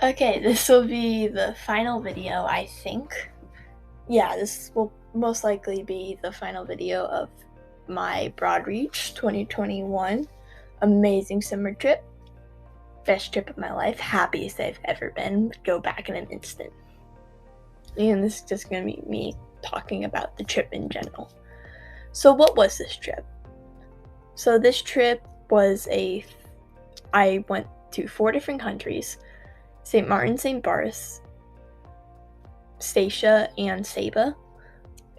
Okay, this will be the final video, I think. Yeah, this will most likely be the final video of my Broadreach 2021 amazing summer trip. Best trip of my life, happiest I've ever been. Go back in an instant. And this is just going to be me talking about the trip in general. So what was this trip? So this trip was I went to 4 different countries: St. Martin, St. Barth, Statia, and Saba.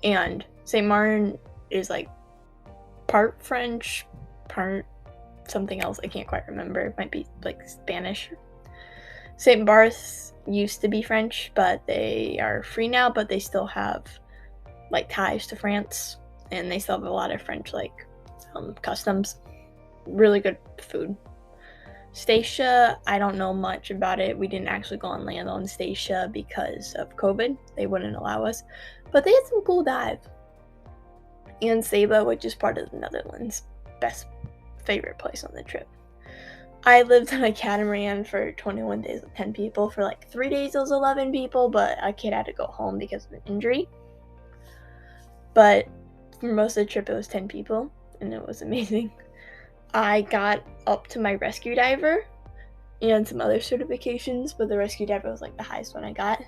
And St. Martin is like part French, part something else. I can't quite remember. It might be like Spanish. St. Barth used to be French, but they are free now, but they still have like ties to France, and they still have a lot of French like customs. Really good food. Statia, I don't know much about it. We didn't actually go on land on Statia because of COVID. They wouldn't allow us, but they had some cool dives. And Saba, which is part of the Netherlands, favorite place on the trip. I lived on a catamaran for 21 days with 10 people. For like 3 days it was 11 people, but a kid had to go home because of an injury. But for most of the trip it was 10 people, and it was amazing. I got up to my rescue diver and some other certifications, but the rescue diver was like the highest one I got.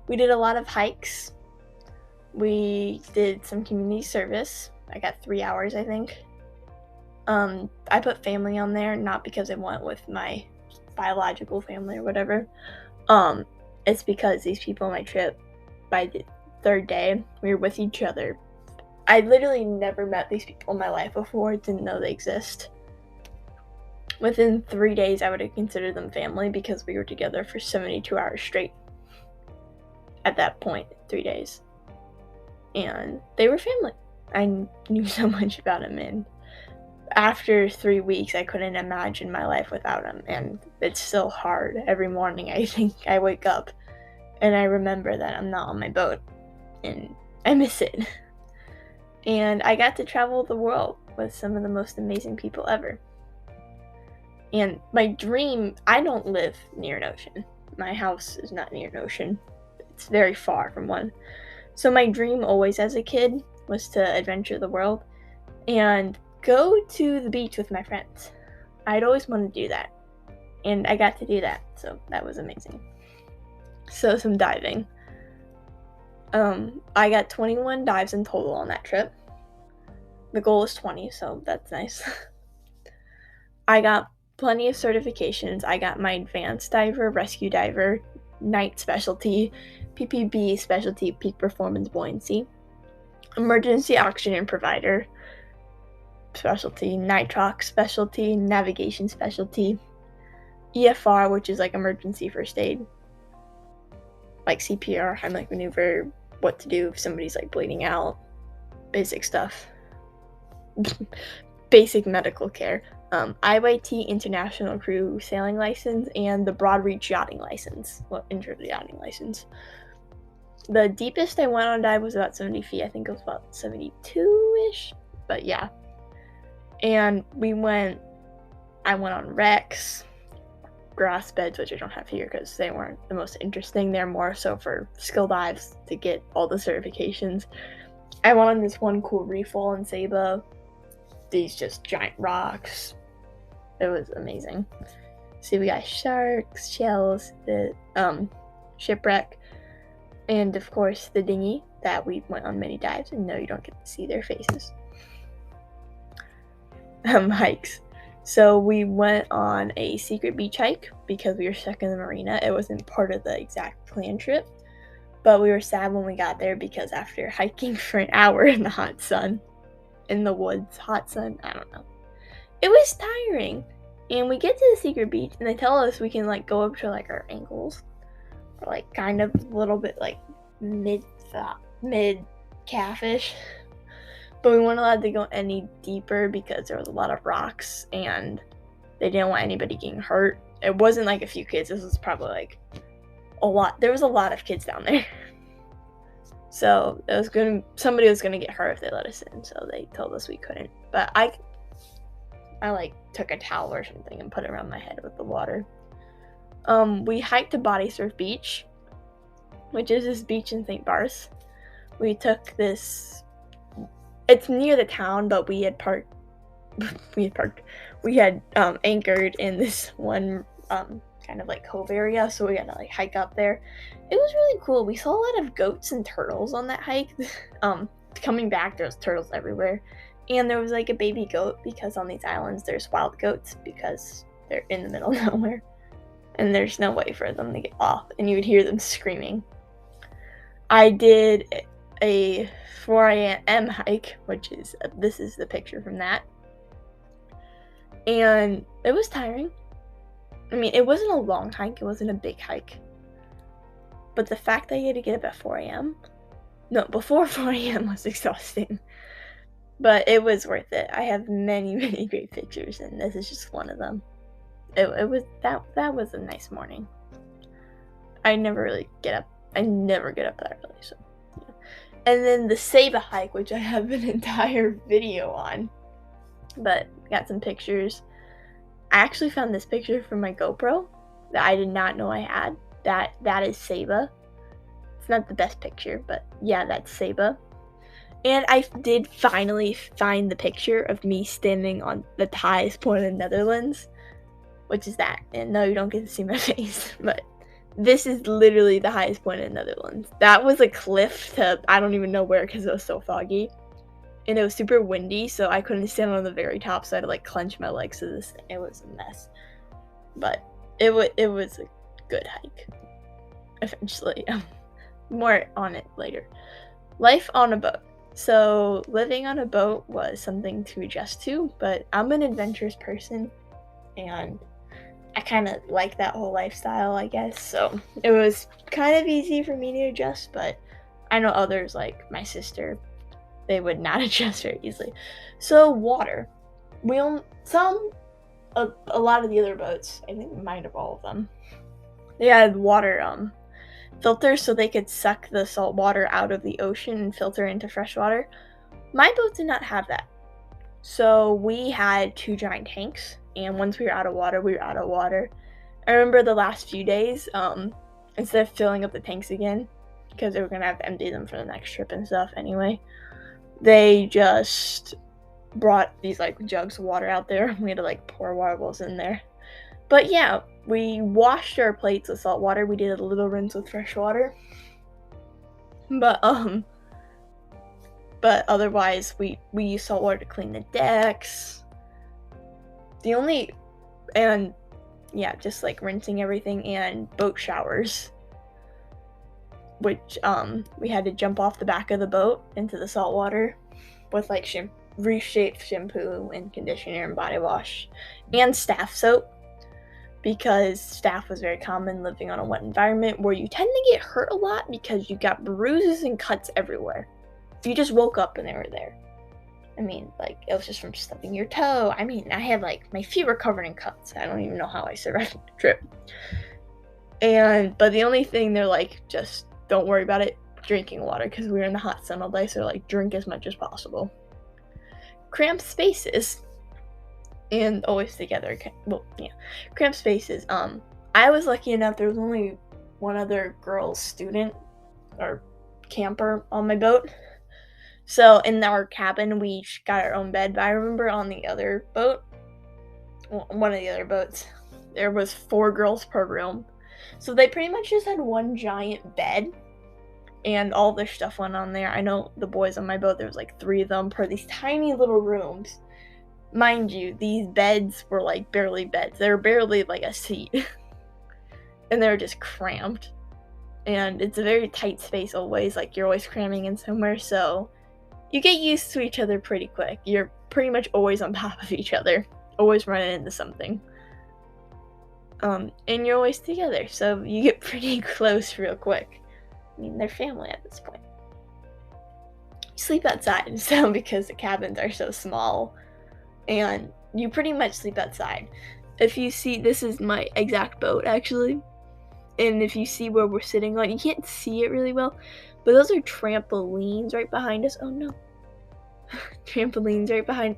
We did a lot of hikes. We did some community service. I got 3 hours, I think. I put family on there, not because I went with my biological family or whatever. It's because these people on my trip, by the 3rd day, we were with each other. I literally never met these people in my life before, didn't know they exist. Within 3 days, I would have considered them family because we were together for 72 hours straight. At that point, 3 days. And they were family. I knew so much about them, and after 3 weeks, I couldn't imagine my life without them, and it's still hard. Every morning, I think I wake up, and I remember that I'm not on my boat, and I miss it. And I got to travel the world with some of the most amazing people ever. And my dream, I don't live near an ocean. My house is not near an ocean. It's very far from one. So my dream always as a kid was to adventure the world and go to the beach with my friends. I'd always wanted to do that, and I got to do that, so that was amazing. So some diving. I got 21 dives in total on that trip. The goal is 20, so that's nice. I got plenty of certifications. I got my advanced diver, rescue diver, night specialty, PPB specialty, peak performance buoyancy, emergency oxygen provider specialty, nitrox specialty, navigation specialty, EFR, which is like emergency first aid, like CPR, Heimlich maneuver, what to do if somebody's like bleeding out, basic stuff, basic medical care, IYT International Crew Sailing License, and the Broadreach Yachting License, yachting license. The deepest I went on dive was about 70 feet. I think it was about 72-ish, but yeah. And I went on wrecks, grass beds, which I don't have here because they weren't the most interesting. They're more so for skill dives to get all the certifications. I went on this one cool reef wall in Saba. These just giant rocks. It was amazing. See, we got sharks, shells, the shipwreck, and of course the dinghy that we went on many dives, and no, you don't get to see their faces. Hikes. So we went on a secret beach hike because we were stuck in the marina. It wasn't part of the exact planned trip, but we were sad when we got there because after hiking for an hour in the hot sun, in the woods, hot sun, I don't know, it was tiring. And we get to the secret beach and they tell us we can like go up to like our ankles, or like kind of a little bit like mid calfish. But we weren't allowed to go any deeper because there was a lot of rocks and they didn't want anybody getting hurt. It wasn't like a few kids. This was probably like a lot. There was a lot of kids down there. So somebody was gonna get hurt if they let us in. So they told us we couldn't. But I like took a towel or something and put it around my head with the water. We hiked to Body Surf Beach, which is this beach in St. Barth. We took this, it's near the town, but we had anchored in this one kind of like cove area, so we had to like hike up there. It was really cool. We saw a lot of goats and turtles on that hike. Coming back, there was turtles everywhere, and there was like a baby goat, because on these islands there's wild goats because they're in the middle of nowhere and there's no way for them to get off, and you would hear them screaming. I did a 4 a.m. hike, which is, this is the picture from that, and it was tiring. I mean, it wasn't a long hike, it wasn't a big hike, but the fact that you had to get up at 4 a.m. No, before 4 a.m. was exhausting, but it was worth it. I have many, many great pictures, and this is just one of them. It was, that was a nice morning. I never get up that early, so yeah. And then the Saba hike, which I have an entire video on, but got some pictures. I actually found this picture from my GoPro that I did not know I had. That is Saba. It's not the best picture, but yeah, that's Saba. And I did finally find the picture of me standing on the highest point in the Netherlands, which is that. And no, you don't get to see my face, but this is literally the highest point in the Netherlands. That was a cliff to I don't even know where, because it was so foggy. And it was super windy, so I couldn't stand on the very top, so I had to like clench my legs to this thing. It was a mess. But it was a good hike. Eventually. More on it later. Life on a boat. So living on a boat was something to adjust to, but I'm an adventurous person, and I kind of like that whole lifestyle, I guess. So it was kind of easy for me to adjust, but I know others, like my sister, they would not adjust very easily. So water. We own a lot of the other boats, I think we might have all of them, they had water filters so they could suck the salt water out of the ocean and filter into fresh water. My boat did not have that. So we had 2 giant tanks, and once we were out of water, we were out of water. I remember the last few days, instead of filling up the tanks again, because they were going to have to empty them for the next trip and stuff anyway, they just brought these like jugs of water out there. We had to like pour water bowls in there. But yeah, we washed our plates with salt water. We did a little rinse with fresh water. But otherwise we used salt water to clean the decks. Just like rinsing everything, and boat showers, which we had to jump off the back of the boat into the salt water with like reef-shaped shampoo and conditioner and body wash and staff soap, because staph was very common living on a wet environment where you tend to get hurt a lot because you got bruises and cuts everywhere. You just woke up and they were there. I mean, like, it was just from stubbing your toe. I mean, I had like my feet were covered in cuts. I don't even know how I survived the trip. But the only thing they're like, just don't worry about it, drinking water, because we were in the hot sun all day, so like drink as much as possible. Cramped spaces. And always together. Well, yeah. Cramped spaces. I was lucky enough, there was only one other girl student or camper on my boat. So in our cabin, we each got our own bed. But I remember on the other boat, one of the other boats, there was 4 girls per room. So they pretty much just had one giant bed, and all their stuff went on there. I know the boys on my boat, there was like 3 of them per these tiny little rooms. Mind you, these beds were like barely beds. They were barely like a seat. And they were just cramped. And it's a very tight space always. Like, you're always cramming in somewhere. So you get used to each other pretty quick. You're pretty much always on top of each other. Always running into something. And you're always together. So you get pretty close real quick. I mean, they're family at this point. You sleep outside. So because the cabins are so small, and you pretty much sleep outside. If you see, this is my exact boat actually, and if you see where we're sitting on, you can't see it really well, but those are trampolines right behind us. Oh no. Trampolines right behind,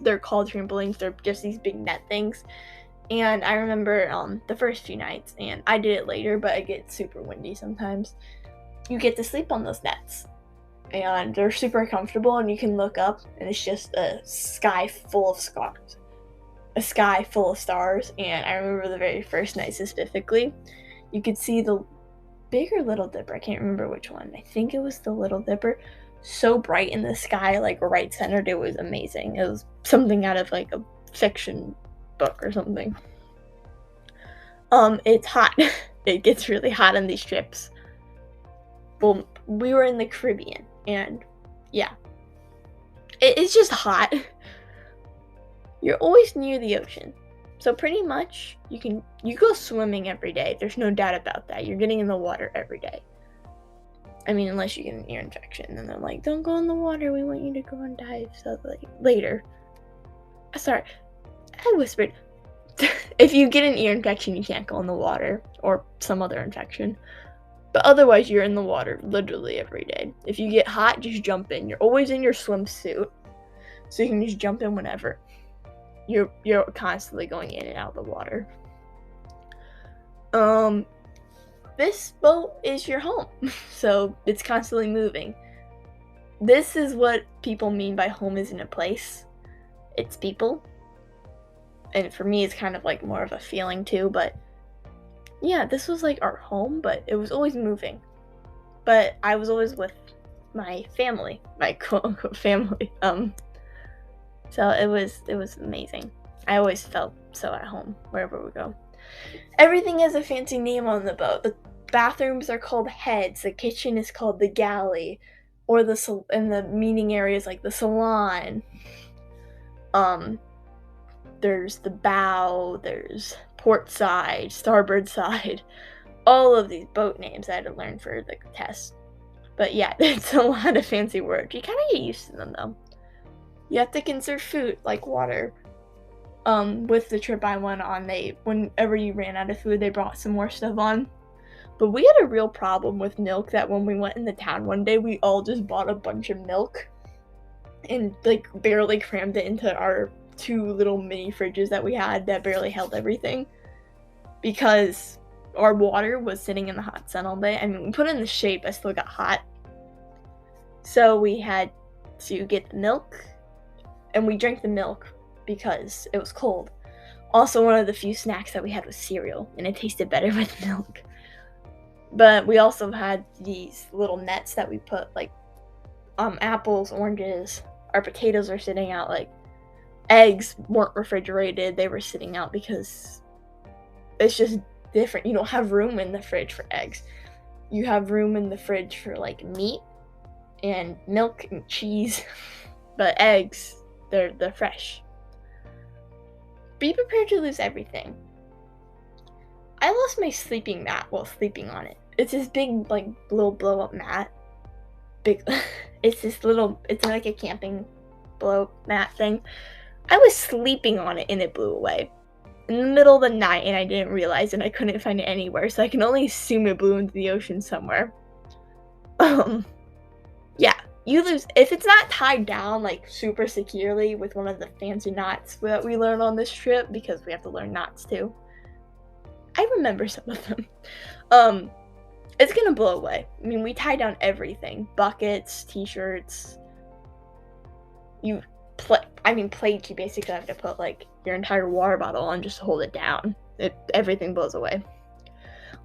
they're called trampolines, they're just these big net things, And I remember the first few nights, and I did it later, but it gets super windy sometimes. You get to sleep on those nets, and they're super comfortable, and you can look up, and it's just a sky full of stars. A sky full of stars, and I remember the very first night specifically, you could see the Big or Little Dipper. I can't remember which one. I think it was the Little Dipper. So bright in the sky, like right centered. It was amazing. It was something out of like a fiction book or something. It's hot. It gets really hot on these trips. Well, we were in the Caribbean, and yeah, it's just hot. You're always near the ocean, so pretty much you go swimming every day. There's no doubt about that. You're getting in the water every day. I mean, unless you get an ear infection, and they're like, "Don't go in the water. We want you to go and dive." So like later, sorry, I whispered. If you get an ear infection, you can't go in the water, or some other infection. But otherwise, you're in the water literally every day. If you get hot, just jump in. You're always in your swimsuit, so you can just jump in whenever. You're constantly going in and out of the water. This boat is your home, so it's constantly moving. This is what people mean by home isn't a place. It's people. And for me, it's kind of like more of a feeling too, but yeah, this was like our home, but it was always moving. But I was always with my family, my quote-unquote family. So it was amazing. I always felt so at home wherever we go. Everything has a fancy name on the boat. The bathrooms are called heads. The kitchen is called the galley, or and the meeting areas like the salon. There's the bow. There's port side, starboard side. All of these boat names I had to learn for the test. But yeah, it's a lot of fancy words. You kind of get used to them though. You have to conserve food, like water. With the trip I went on, whenever you ran out of food, they brought some more stuff on. But we had a real problem with milk that when we went in the town one day, we all just bought a bunch of milk and like barely crammed it into our 2 little mini fridges that we had that barely held everything, because our water was sitting in the hot sun all day. I mean, we put it in the shape, I still got hot. So we had to get the milk, and we drank the milk because it was cold. Also, one of the few snacks that we had was cereal, and it tasted better with milk. But we also had these little nets that we put like apples, oranges. Our potatoes are sitting out. Like eggs weren't refrigerated; they were sitting out because it's just different. You don't have room in the fridge for eggs. You have room in the fridge for like meat and milk and cheese, but eggs, they're fresh. Be prepared to lose everything. I lost my sleeping mat while sleeping on it. It's this big, like, little blow-up mat. It's like a camping blow-up mat thing. I was sleeping on it and it blew away in the middle of the night, and I didn't realize, and I couldn't find it anywhere, so I can only assume it blew into the ocean somewhere. Yeah, you lose if it's not tied down like super securely with one of the fancy knots that we learn on this trip, because we have to learn knots too. I remember some of them. It's gonna blow away. I mean, we tie down everything: buckets, t-shirts. Plates. You basically have to put like your entire water bottle on just to hold it down. Everything blows away.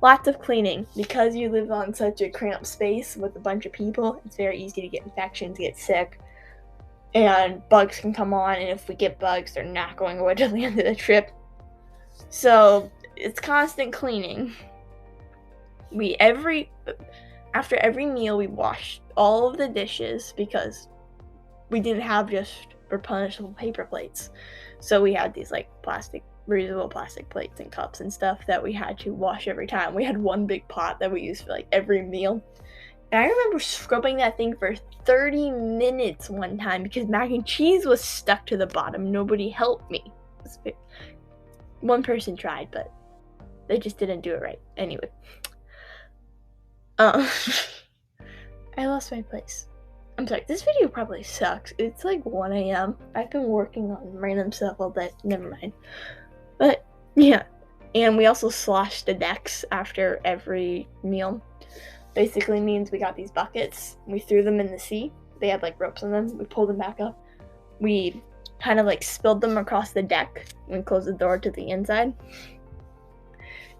Lots of cleaning. Because you live on such a cramped space with a bunch of people, it's very easy to get infections, get sick, and bugs can come on, and if we get bugs, they're not going away till the end of the trip. So it's constant cleaning. After every meal, we washed all of the dishes because we didn't have just replenishable paper plates. So we had these like reusable plastic plates and cups and stuff that we had to wash every time. We had one big pot that we used for like every meal. And I remember scrubbing that thing for 30 minutes one time because mac and cheese was stuck to the bottom. Nobody helped me. One person tried, but they just didn't do it right. Anyway. I lost my place. I'm sorry, this video probably sucks. It's like 1 a.m. I've been working on random stuff all day. Never mind. But Yeah. And we also sloshed the decks after every meal. Basically means we got these buckets, we threw them in the sea. They had like ropes on them. We pulled them back up. We kind of like spilled them across the deck and closed the door to the inside.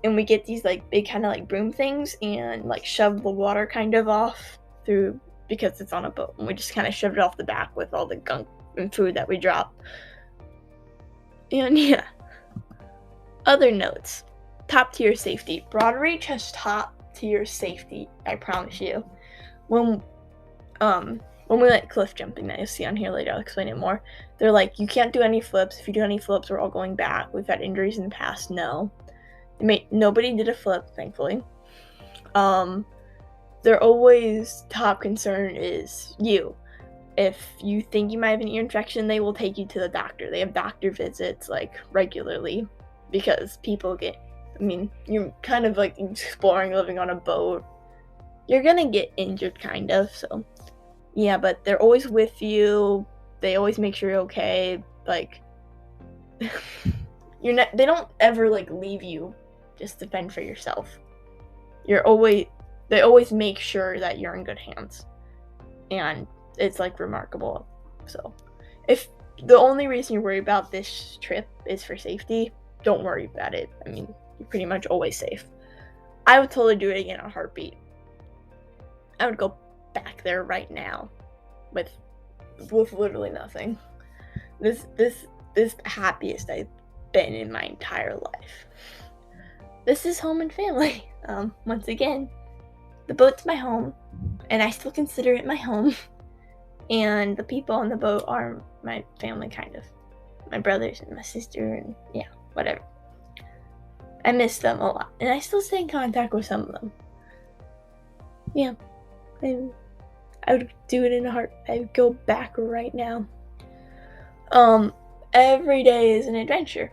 And we get these like big kind of like broom things and like shove the water kind of off through, because it's on a boat, and we just kind of shoved it off the back with all the gunk and food that we dropped. And yeah. Other notes. Top tier safety. Broadreach has top tier safety, I promise you. When we like cliff jumping that you'll see on here later, I'll explain it more. They're like, you can't do any flips. If you do any flips, we're all going back. We've had injuries in the past. No. Nobody did a flip, thankfully. Their always top concern is you. If you think you might have an ear infection, they will take you to the doctor. They have doctor visits like regularly, because people get, you're kind of like exploring, living on a boat. You're gonna get injured kind of, so yeah, but they're always with you. They always make sure you're okay. Like, they don't ever like leave you just to fend for yourself. They always make sure that you're in good hands. And it's like remarkable. So if the only reason you worry about this trip is for safety, don't worry about it. You're pretty much always safe. I would totally do it again in a heartbeat. I would go back there right now with literally nothing. This the happiest I've been in my entire life. This is home and family. Once again, the boat's my home, and I still consider it my home. And the people on the boat are my family, kind of. My brothers and my sister, and yeah, whatever. I miss them a lot, and I still stay in contact with some of them. Yeah, I would do it in a heart. I would go back right now. Every day is an adventure.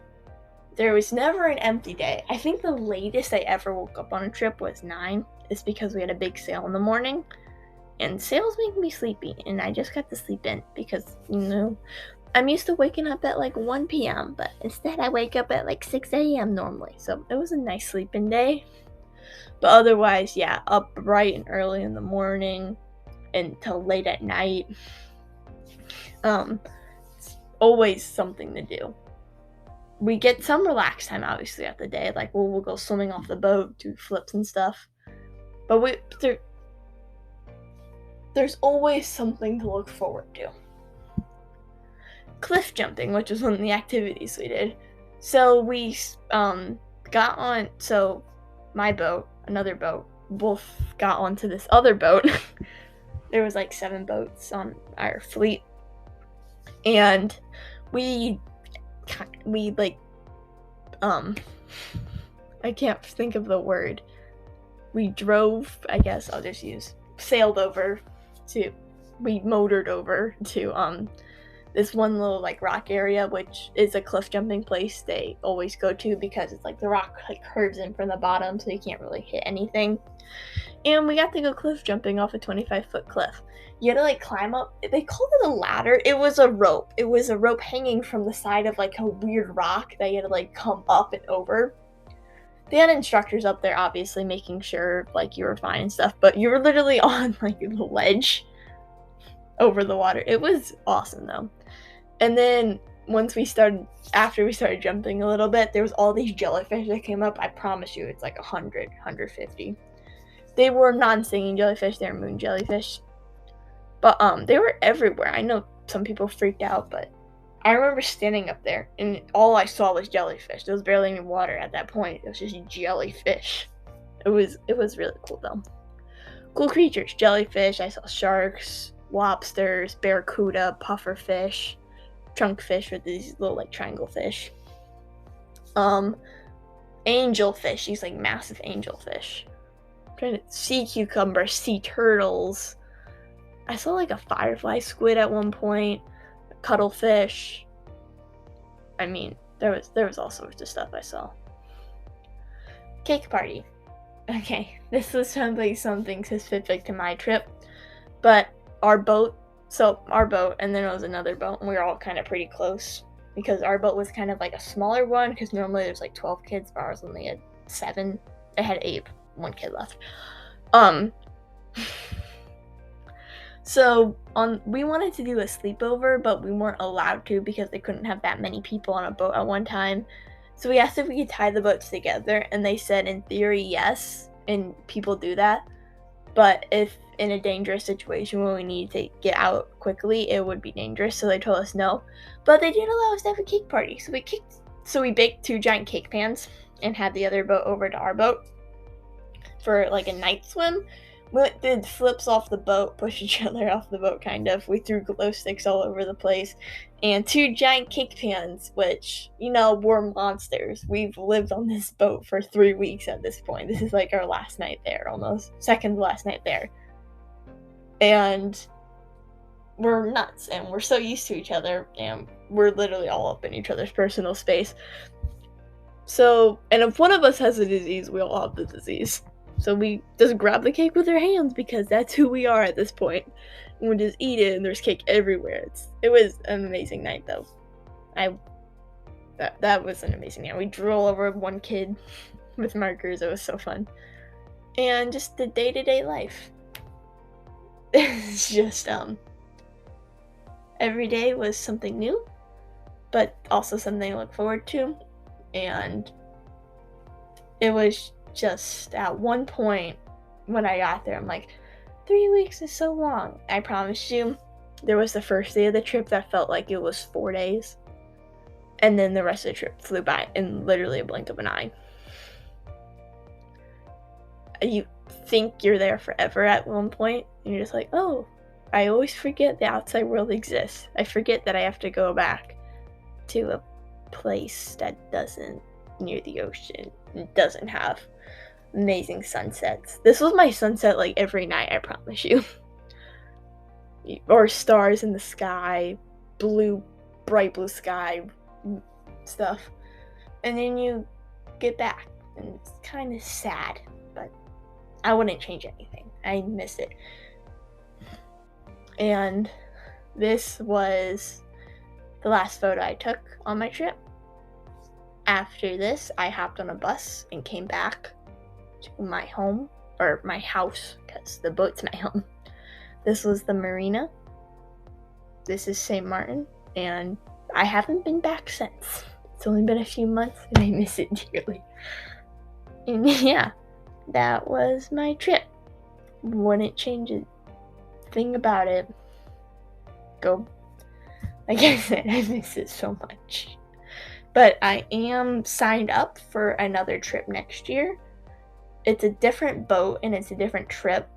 There was never an empty day. I think the latest I ever woke up on a trip was 9. It's because we had a big sail in the morning, and sails make me sleepy, and I just got to sleep in because, I'm used to waking up at like 1 p.m., but instead I wake up at like 6 a.m. normally, so it was a nice sleeping day. But otherwise, yeah, up bright and early in the morning until late at night. It's always something to do. We get some relaxed time, obviously, at the day. Like, we'll go swimming off the boat, do flips and stuff. But there's always something to look forward to. Cliff jumping, which was one of the activities we did. So we got on, so my boat, another boat, both got onto this other boat. There was like 7 boats on our fleet. And we like, I can't think of the word. We drove, I guess I'll just we motored over to this one little like rock area, which is a cliff jumping place they always go to because it's like the rock like curves in from the bottom, so you can't really hit anything. And we got to go cliff jumping off a 25-foot cliff. You had to like climb up. They called it a ladder. It was a rope. It was a rope hanging from the side of like a weird rock that you had to like come up and over. They had instructors up there, obviously, making sure like you were fine and stuff, but you were literally on like the ledge over the water. It was awesome though. And then after we started jumping a little bit, there was all these jellyfish that came up. I promise you, it's like 100, 150. They were non-stinging jellyfish. They were moon jellyfish. But they were everywhere. I know some people freaked out, but I remember standing up there, and all I saw was jellyfish. There was barely any water at that point. It was just jellyfish. It was really cool, though. Cool creatures. Jellyfish. I saw sharks, lobsters, barracuda, pufferfish, trunkfish with these little, like, triangle fish. Angelfish. These, like, massive angelfish. Sea cucumbers, sea turtles. I saw, like, a firefly squid at one point. Cuttlefish. There was all sorts of stuff I saw. Cake party. Okay, this was something specific to my trip, but our boat, and then there was another boat, and we were all kind of pretty close. because our boat was kind of like a smaller one, because normally there's like 12 kids, but ours only had 7. It had 8, 1 kid left. So we wanted to do a sleepover, but we weren't allowed to because they couldn't have that many people on a boat at one time. So we asked if we could tie the boats together, and they said in theory yes, and people do that. But if in a dangerous situation where we need to get out quickly, it would be dangerous, so they told us no. But they did allow us to have a cake party, so we baked 2 giant cake pans and had the other boat over to our boat for like a night swim. We did flips off the boat, push each other off the boat, kind of. We threw glow sticks all over the place, and 2 giant cake pans, which, were monsters. We've lived on this boat for 3 weeks at this point. This is like our last night there, almost. Second to last night there. And we're nuts, and we're so used to each other, and we're literally all up in each other's personal space. So, and if one of us has a disease, we all have the disease. So we just grab the cake with our hands, because that's who we are at this point. And we just eat it, and there's cake everywhere. It was an amazing night, though. That was an amazing night. We drew all over one kid with markers. It was so fun. And just the day-to-day life. It's just, every day was something new, but also something to look forward to. And it was just at one point when I got there, I'm like, 3 weeks is so long. I promise you, there was the first day of the trip that felt like it was 4 days. And then the rest of the trip flew by in literally a blink of an eye. You think you're there forever at one point, and you're just like, oh, I always forget the outside world exists. I forget that I have to go back to a place that doesn't near the ocean, doesn't have amazing sunsets. This was my sunset like every night, I promise you. Or stars in the sky, bright blue sky stuff. And then you get back, and it's kind of sad, but I wouldn't change anything. I miss it. And this was the last photo I took on my trip. After this, I hopped on a bus and came back to my home, or my house, because the boat's my home. This was the marina. This is St. Martin, and I haven't been back since. It's only been a few months, and I miss it dearly. And yeah, that was my trip. Wouldn't change a thing about it. Like I said, I miss it so much. But I am signed up for another trip next year. It's a different boat, and it's a different trip.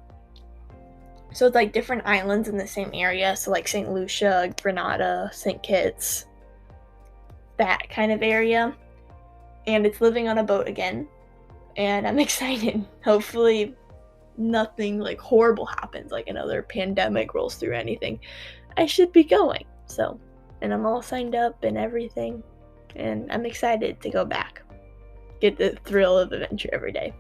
So it's like different islands in the same area. So like St. Lucia, Grenada, St. Kitts, that kind of area. And it's living on a boat again. And I'm excited. Hopefully nothing like horrible happens, like another pandemic rolls through or anything. I should be going. So, and I'm all signed up and everything. And I'm excited to go back. Get the thrill of adventure every day.